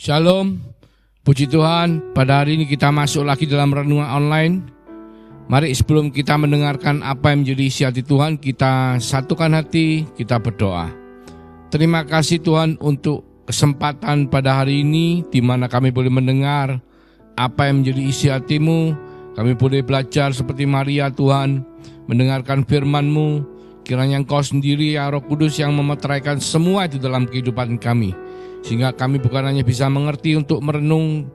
Shalom, puji Tuhan, pada hari ini kita masuk lagi dalam renungan online. Mari sebelum kita mendengarkan apa yang menjadi isi hati Tuhan, kita satukan hati, kita berdoa. Terima kasih Tuhan untuk kesempatan pada hari ini, di mana kami boleh mendengar apa yang menjadi isi hati-Mu. Kami boleh belajar seperti Maria Tuhan, mendengarkan firman-Mu. Kiranya Engkau sendiri ya Roh Kudus yang memeteraikan semua itu dalam kehidupan kami. Sehingga kami bukan hanya bisa mengerti untuk merenung,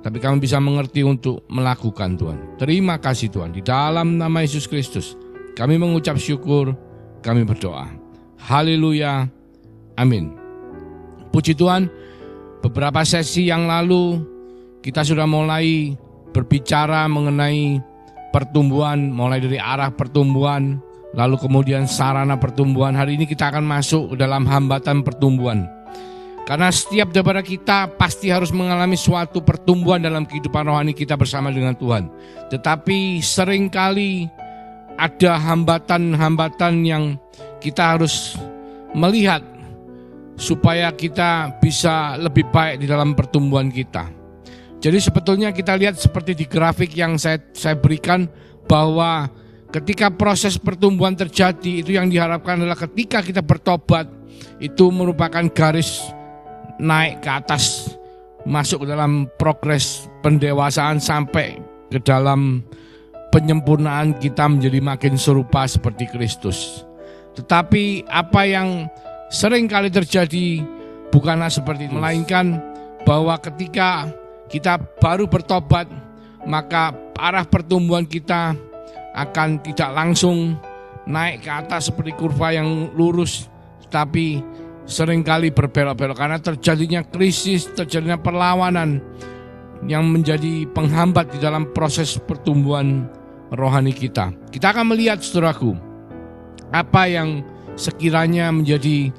tapi kami bisa mengerti untuk melakukan Tuhan. Terima kasih Tuhan. Di dalam nama Yesus Kristus kami mengucap syukur, kami berdoa. Haleluya, amin. Puji Tuhan, beberapa sesi yang lalu kita sudah mulai berbicara mengenai pertumbuhan, mulai dari arah pertumbuhan, lalu kemudian sarana pertumbuhan. Hari ini kita akan masuk ke dalam hambatan pertumbuhan. Karena setiap daripada kita pasti harus mengalami suatu pertumbuhan dalam kehidupan rohani kita bersama dengan Tuhan. Tetapi seringkali ada hambatan-hambatan yang kita harus melihat supaya kita bisa lebih baik di dalam pertumbuhan kita. Jadi sebetulnya kita lihat seperti di grafik yang saya berikan, bahwa ketika proses pertumbuhan terjadi, itu yang diharapkan adalah ketika kita bertobat, itu merupakan garis naik ke atas, masuk ke dalam progres pendewasaan sampai ke dalam penyempurnaan kita menjadi makin serupa seperti Kristus. Tetapi apa yang sering kali terjadi bukanlah seperti itu, melainkan bahwa ketika kita baru bertobat, maka arah pertumbuhan kita akan tidak langsung naik ke atas seperti kurva yang lurus, tapi seringkali berbelok-belok karena terjadinya krisis, terjadinya perlawanan yang menjadi penghambat di dalam proses pertumbuhan rohani kita. Kita akan melihat, saudaraku, apa yang sekiranya menjadi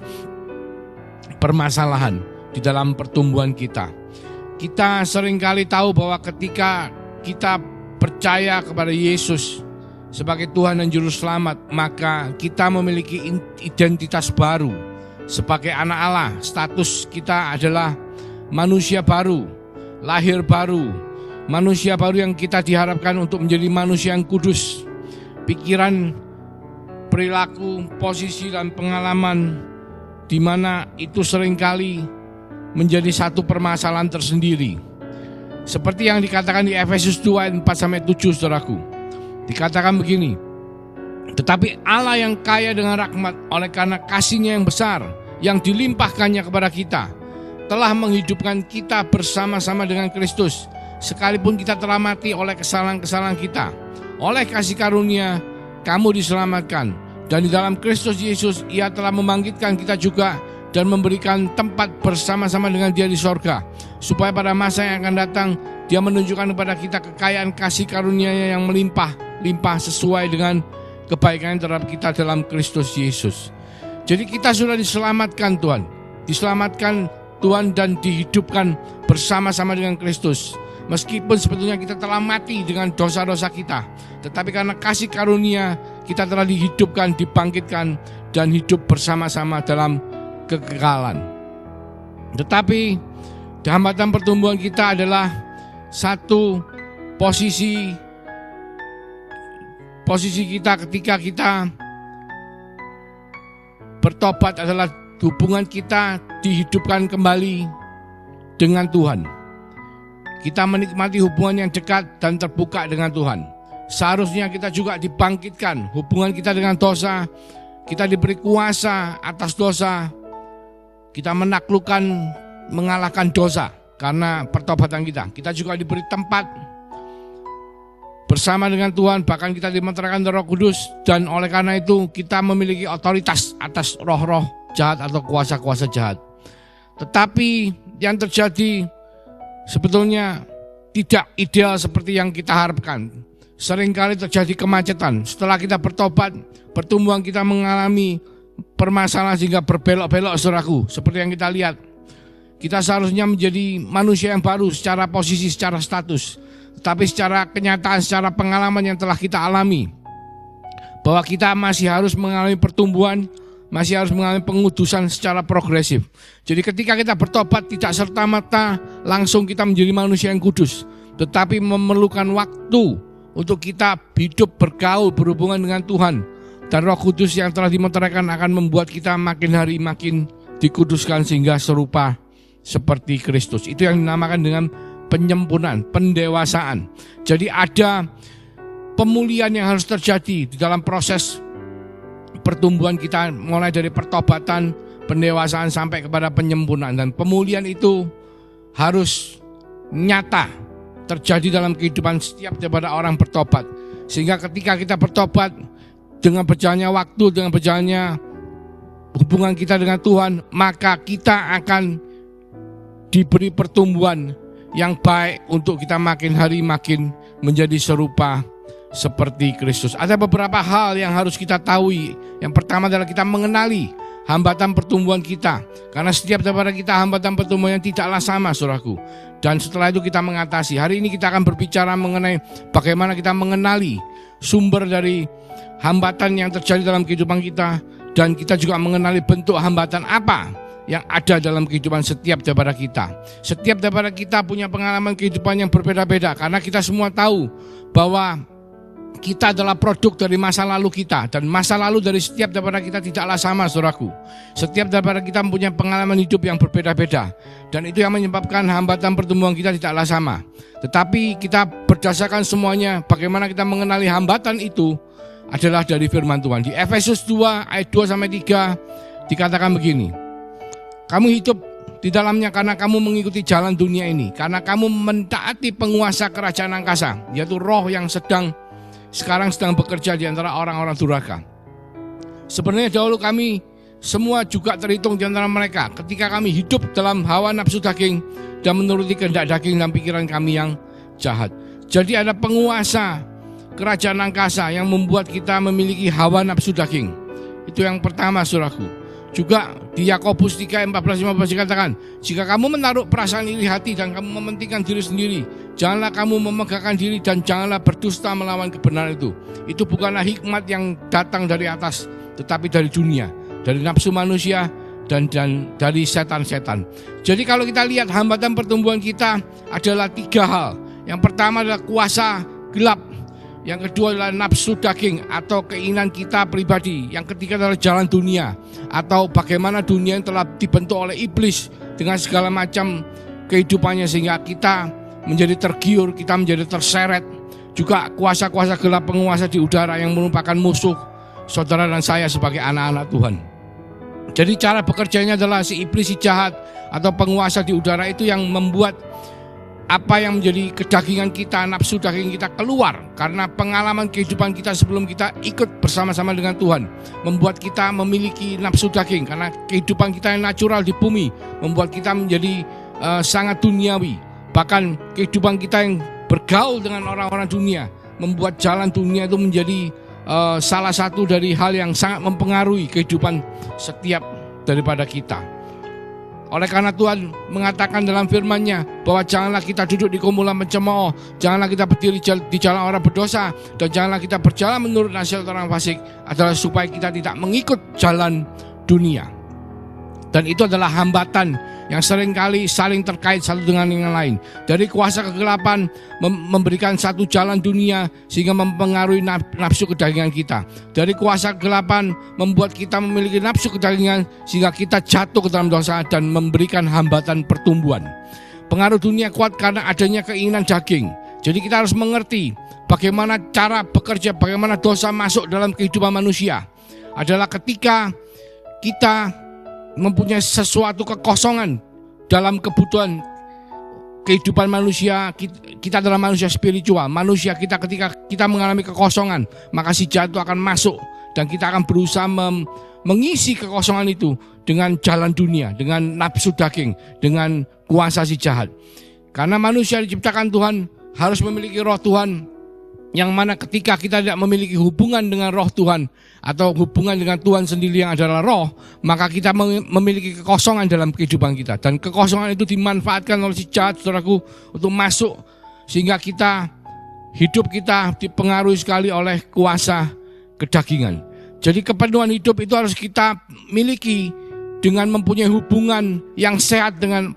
permasalahan di dalam pertumbuhan kita. Kita seringkali tahu bahwa ketika kita percaya kepada Yesus sebagai Tuhan dan Juru Selamat, maka kita memiliki identitas baru. Sebagai anak Allah, status kita adalah manusia baru, lahir baru, manusia baru yang kita diharapkan untuk menjadi manusia yang kudus. Pikiran, perilaku, posisi dan pengalaman di mana itu seringkali menjadi satu permasalahan tersendiri. Seperti yang dikatakan di Efesus 2 ayat 4-7, saudaraku. Dikatakan begini, tetapi Allah yang kaya dengan rahmat oleh karena kasih-Nya yang besar yang dilimpahkannya kepada kita, telah menghidupkan kita bersama-sama dengan Kristus, sekalipun kita telah mati oleh kesalahan-kesalahan kita. Oleh kasih karunia kamu diselamatkan, dan di dalam Kristus Yesus Ia telah membangkitkan kita juga dan memberikan tempat bersama-sama dengan Dia di sorga, supaya pada masa yang akan datang Dia menunjukkan kepada kita kekayaan kasih karunia-Nya yang melimpah-limpah sesuai dengan kebaikan terhadap kita dalam Kristus Yesus. Jadi kita sudah diselamatkan Tuhan, dan dihidupkan bersama-sama dengan Kristus. Meskipun sebetulnya kita telah mati dengan dosa-dosa kita, tetapi karena kasih karunia kita telah dihidupkan, dibangkitkan, dan hidup bersama-sama dalam kekekalan. Tetapi hambatan pertumbuhan kita adalah satu posisi kita ketika kita bertobat adalah hubungan kita dihidupkan kembali dengan Tuhan. Kita menikmati hubungan yang dekat dan terbuka dengan Tuhan. Seharusnya kita juga dibangkitkan hubungan kita dengan dosa. Kita diberi kuasa atas dosa. Kita menaklukkan, mengalahkan dosa karena pertobatan kita. Kita juga diberi tempat bersama dengan Tuhan, bahkan kita dimeteraikan Roh Kudus, dan oleh karena itu kita memiliki otoritas atas roh-roh jahat atau kuasa-kuasa jahat. Tetapi yang terjadi sebetulnya tidak ideal seperti yang kita harapkan. Seringkali terjadi kemacetan. Setelah kita bertobat, pertumbuhan kita mengalami permasalahan sehingga berbelok-belok, saudaraku. Seperti yang kita lihat, kita seharusnya menjadi manusia yang baru secara posisi, secara status. Tapi secara kenyataan, secara pengalaman yang telah kita alami, bahwa kita masih harus mengalami pertumbuhan, masih harus mengalami pengudusan secara progresif. Jadi ketika kita bertobat tidak serta-merta langsung kita menjadi manusia yang kudus, tetapi memerlukan waktu untuk kita hidup bergaul berhubungan dengan Tuhan. Dan Roh Kudus yang telah dimeteraikan akan membuat kita makin hari makin dikuduskan sehingga serupa seperti Kristus. Itu yang dinamakan dengan penyempurnaan, pendewasaan. Jadi ada pemulihan yang harus terjadi di dalam proses pertumbuhan kita, mulai dari pertobatan, pendewasaan sampai kepada penyempurnaan. Dan pemulihan itu harus nyata terjadi dalam kehidupan setiap daripada orang bertobat. Sehingga ketika kita bertobat, dengan berjalannya waktu, dengan berjalannya hubungan kita dengan Tuhan, maka kita akan diberi pertumbuhan yang baik untuk kita makin hari makin menjadi serupa seperti Kristus. Ada beberapa hal yang harus kita tahu. Yang pertama adalah kita mengenali hambatan pertumbuhan kita. Karena setiap daripada kita hambatan pertumbuhan yang tidaklah sama, saudaraku. Dan setelah itu kita mengatasi. Hari ini kita akan berbicara mengenai bagaimana kita mengenali sumber dari hambatan yang terjadi dalam kehidupan kita, dan kita juga mengenali bentuk hambatan apa yang ada dalam kehidupan setiap daripada kita. Setiap daripada kita punya pengalaman kehidupan yang berbeda-beda, karena kita semua tahu bahwa kita adalah produk dari masa lalu kita, dan masa lalu dari setiap daripada kita tidaklah sama, saudaraku. Setiap daripada kita mempunyai pengalaman hidup yang berbeda-beda, dan itu yang menyebabkan hambatan pertumbuhan kita tidaklah sama. Tetapi kita berdasarkan semuanya, bagaimana kita mengenali hambatan itu adalah dari firman Tuhan. Di Efesus 2 ayat 2-3 dikatakan begini: kamu hidup di dalamnya karena kamu mengikuti jalan dunia ini, karena kamu mentaati penguasa kerajaan angkasa, yaitu roh yang sekarang sedang bekerja di antara orang-orang durhaka. Sebenarnya dahulu kami semua juga terhitung di antara mereka, ketika kami hidup dalam hawa nafsu daging dan menuruti kehendak daging dan pikiran kami yang jahat. Jadi ada penguasa kerajaan angkasa yang membuat kita memiliki hawa nafsu daging. Itu yang pertama, saudaraku. Juga di Yakobus 3 ayat 14-15 dikatakan, jika kamu menaruh perasaan iri hati dan kamu mementingkan diri sendiri, janganlah kamu memegahkan diri dan janganlah berdusta melawan kebenaran itu. Itu bukanlah hikmat yang datang dari atas, tetapi dari dunia, dari nafsu manusia dan dari setan-setan. Jadi kalau kita lihat hambatan pertumbuhan kita adalah 3 hal. Yang pertama adalah kuasa gelap. Yang kedua adalah nafsu daging atau keinginan kita pribadi. Yang ketiga adalah jalan dunia atau bagaimana dunia yang telah dibentuk oleh iblis dengan segala macam kehidupannya sehingga kita menjadi tergiur, kita menjadi terseret. Juga kuasa-kuasa gelap penguasa di udara yang merupakan musuh saudara dan saya sebagai anak-anak Tuhan. Jadi cara bekerjanya adalah si iblis, si jahat atau penguasa di udara itu yang membuat apa yang menjadi kedagingan kita, nafsu daging kita keluar karena pengalaman kehidupan kita sebelum kita ikut bersama-sama dengan Tuhan, membuat kita memiliki nafsu daging karena kehidupan kita yang natural di bumi membuat kita menjadi sangat duniawi. Bahkan kehidupan kita yang bergaul dengan orang-orang dunia membuat jalan dunia itu menjadi salah satu dari hal yang sangat mempengaruhi kehidupan setiap daripada kita. Oleh karena Tuhan mengatakan dalam firman-Nya bahwa janganlah kita duduk di kumpulan pencemooh, janganlah kita berdiri di jalan orang berdosa, dan janganlah kita berjalan menurut nasihat orang fasik, adalah supaya kita tidak mengikut jalan dunia. Dan itu adalah hambatan yang seringkali saling terkait satu dengan yang lain. Dari kuasa kegelapan memberikan satu jalan dunia sehingga mempengaruhi nafsu kedagingan kita. Dari kuasa kegelapan membuat kita memiliki nafsu kedagingan sehingga kita jatuh ke dalam dosa dan memberikan hambatan pertumbuhan. Pengaruh dunia kuat karena adanya keinginan daging. Jadi kita harus mengerti bagaimana cara bekerja, bagaimana dosa masuk dalam kehidupan manusia. Adalah ketika kita mempunyai sesuatu kekosongan dalam kebutuhan kehidupan manusia. Kita adalah manusia spiritual. Manusia kita ketika kita mengalami kekosongan, maka si jahat itu akan masuk dan kita akan berusaha mengisi kekosongan itu dengan jalan dunia, dengan nafsu daging, dengan kuasa si jahat. Karena manusia diciptakan Tuhan harus memiliki roh Tuhan, yang mana ketika kita tidak memiliki hubungan dengan roh Tuhan atau hubungan dengan Tuhan sendiri yang adalah roh, maka kita memiliki kekosongan dalam kehidupan kita. Dan kekosongan itu dimanfaatkan oleh si jahat, saudaraku, untuk masuk sehingga hidup kita dipengaruhi sekali oleh kuasa kedagingan. Jadi kepenuhan hidup itu harus kita miliki dengan mempunyai hubungan yang sehat dengan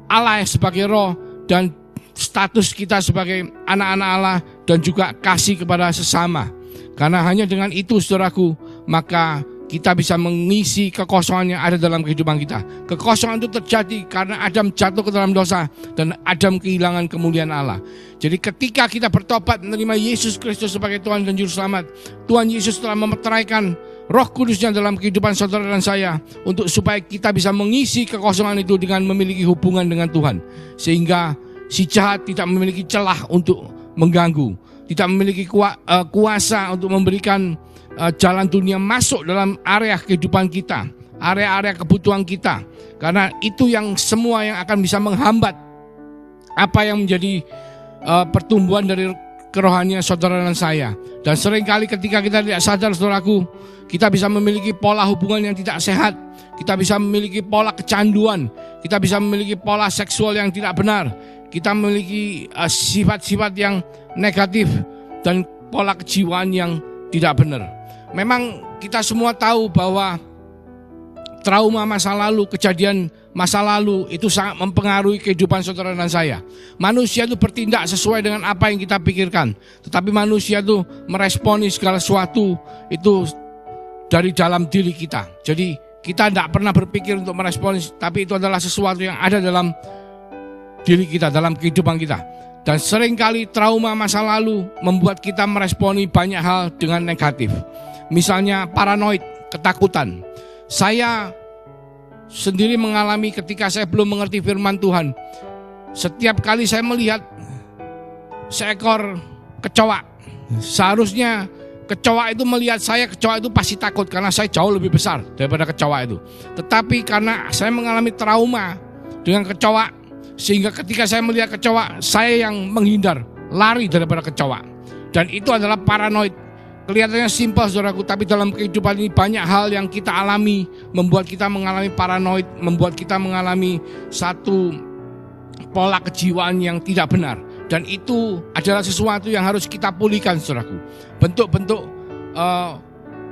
Allah sebagai roh, dan status kita sebagai anak-anak Allah, dan juga kasih kepada sesama. Karena hanya dengan itu, saudaraku, maka kita bisa mengisi kekosongan yang ada dalam kehidupan kita. Kekosongan itu terjadi karena Adam jatuh ke dalam dosa dan Adam kehilangan kemuliaan Allah. Jadi ketika kita bertobat menerima Yesus Kristus sebagai Tuhan dan Juru Selamat, Tuhan Yesus telah memeteraikan Roh Kudusnya dalam kehidupan saudara dan saya untuk supaya kita bisa mengisi kekosongan itu dengan memiliki hubungan dengan Tuhan. Sehingga si jahat tidak memiliki celah untuk mengganggu, tidak memiliki kuasa untuk memberikan jalan dunia masuk dalam area kehidupan kita, area-area kebutuhan kita. Karena itu yang semua yang akan bisa menghambat apa yang menjadi pertumbuhan dari kerohanian saudara dan saya. Dan seringkali ketika kita tidak sadar, saudaraku, kita bisa memiliki pola hubungan yang tidak sehat, kita bisa memiliki pola kecanduan, kita bisa memiliki pola seksual yang tidak benar, kita memiliki sifat-sifat yang negatif dan pola kejiwaan yang tidak benar. Memang kita semua tahu bahwa trauma masa lalu, kejadian masa lalu itu sangat mempengaruhi kehidupan saudara dan saya. Manusia itu bertindak sesuai dengan apa yang kita pikirkan, tetapi manusia itu meresponi segala sesuatu itu dari dalam diri kita. Jadi kita tidak pernah berpikir untuk meresponi, tapi itu adalah sesuatu yang ada dalam diri kita, dalam kehidupan kita. Dan seringkali trauma masa lalu membuat kita meresponi banyak hal dengan negatif. Misalnya paranoid, ketakutan. Saya sendiri mengalami ketika saya belum mengerti firman Tuhan. Setiap kali saya melihat seekor kecoa, seharusnya kecoa itu melihat saya, kecoa itu pasti takut karena saya jauh lebih besar daripada kecoa itu. Tetapi karena saya mengalami trauma dengan kecoa, sehingga ketika saya melihat kecoa, saya yang menghindar, lari daripada kecoa. Dan itu adalah paranoid. Kelihatannya simpel, saudaraku, tapi dalam kehidupan ini banyak hal yang kita alami membuat kita mengalami paranoid, membuat kita mengalami satu pola kejiwaan yang tidak benar. Dan itu adalah sesuatu yang harus kita pulihkan, saudaraku. Bentuk-bentuk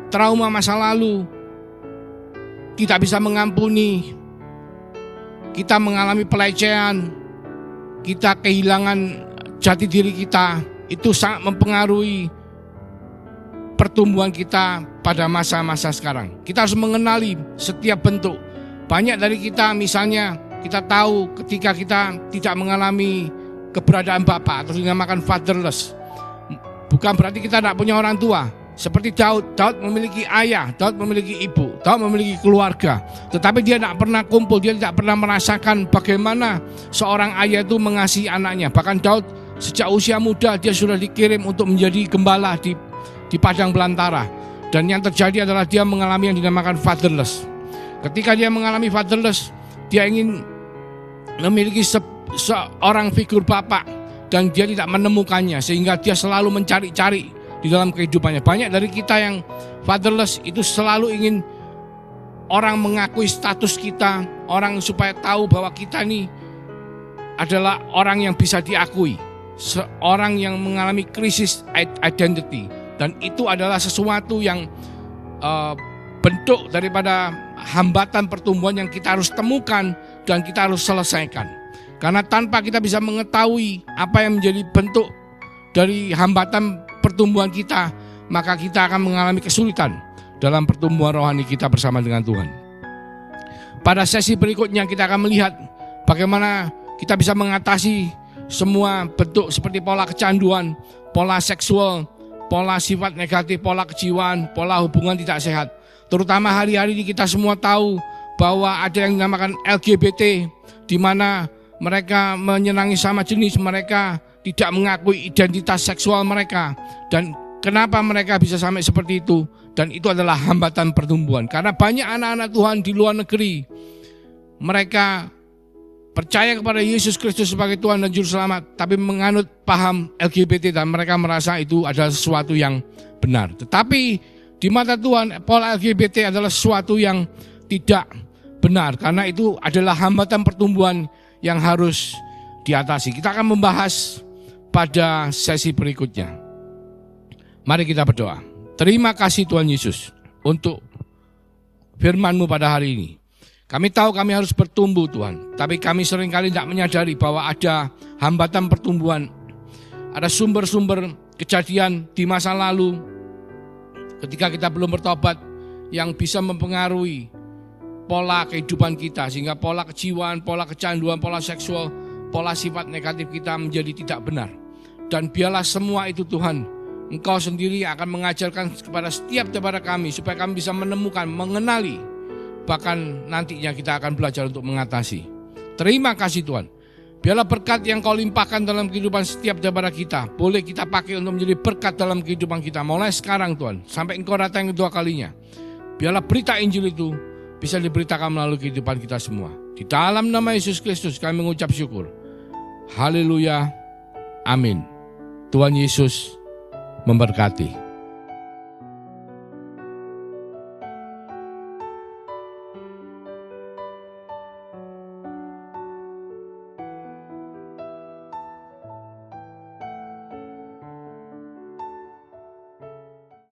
trauma masa lalu tidak bisa mengampuni. Kita mengalami pelecehan, kita kehilangan jati diri kita, itu sangat mempengaruhi pertumbuhan kita pada masa-masa sekarang. Kita harus mengenali setiap bentuk. Banyak dari kita, misalnya kita tahu ketika kita tidak mengalami keberadaan Bapa atau dinamakan fatherless, bukan berarti kita tidak punya orang tua. Seperti Daud memiliki ayah, Daud memiliki ibu, Daud memiliki keluarga, tetapi dia tidak pernah kumpul, dia tidak pernah merasakan bagaimana seorang ayah itu mengasihi anaknya. Bahkan Daud sejak usia muda dia sudah dikirim untuk menjadi gembala di padang belantara. Dan yang terjadi adalah dia mengalami yang dinamakan fatherless. Ketika dia mengalami fatherless, dia ingin memiliki seorang figur bapak, dan dia tidak menemukannya, sehingga dia selalu mencari-cari di dalam kehidupannya. Banyak dari kita yang fatherless itu selalu ingin orang mengakui status kita, orang supaya tahu bahwa kita ini adalah orang yang bisa diakui, seorang yang mengalami krisis identity. Dan itu adalah sesuatu yang bentuk daripada hambatan pertumbuhan yang kita harus temukan dan kita harus selesaikan. Karena tanpa kita bisa mengetahui apa yang menjadi bentuk dari hambatan pertumbuhan kita, maka kita akan mengalami kesulitan dalam pertumbuhan rohani kita bersama dengan Tuhan. Pada sesi berikutnya kita akan melihat bagaimana kita bisa mengatasi semua bentuk seperti pola kecanduan, pola seksual, pola sifat negatif, pola kejiwaan, pola hubungan tidak sehat. Terutama hari-hari ini kita semua tahu bahwa ada yang dinamakan LGBT, di mana mereka menyenangi sama jenis, mereka tidak mengakui identitas seksual mereka. Dan kenapa mereka bisa sampai seperti itu? Dan itu adalah hambatan pertumbuhan. Karena banyak anak-anak Tuhan di luar negeri, mereka percaya kepada Yesus Kristus sebagai Tuhan dan Juru Selamat, tapi menganut paham LGBT dan mereka merasa itu adalah sesuatu yang benar. Tetapi di mata Tuhan, pola LGBT adalah sesuatu yang tidak benar, karena itu adalah hambatan pertumbuhan yang harus diatasi. Kita akan membahas pada sesi berikutnya. Mari kita berdoa. Terima kasih Tuhan Yesus untuk firman-Mu pada hari ini. Kami tahu kami harus bertumbuh Tuhan, tapi kami seringkali tidak menyadari bahwa ada hambatan pertumbuhan, ada sumber-sumber kejadian di masa lalu ketika kita belum bertobat yang bisa mempengaruhi pola kehidupan kita, sehingga pola kejiwaan, pola kecanduan, pola seksual, pola sifat negatif kita menjadi tidak benar. Dan biarlah semua itu Tuhan, Engkau sendiri akan mengajarkan kepada setiap daripada kami supaya kami bisa menemukan, mengenali, bahkan nantinya kita akan belajar untuk mengatasi. Terima kasih Tuhan. Biarlah berkat yang Kau limpahkan dalam kehidupan setiap daripada kita boleh kita pakai untuk menjadi berkat dalam kehidupan kita mulai sekarang Tuhan, sampai Engkau datang kedua kalinya. Biarlah berita Injil itu bisa diberitakan melalui kehidupan kita semua. Di dalam nama Yesus Kristus kami mengucap syukur. Haleluya. Amin. Tuhan Yesus memberkati.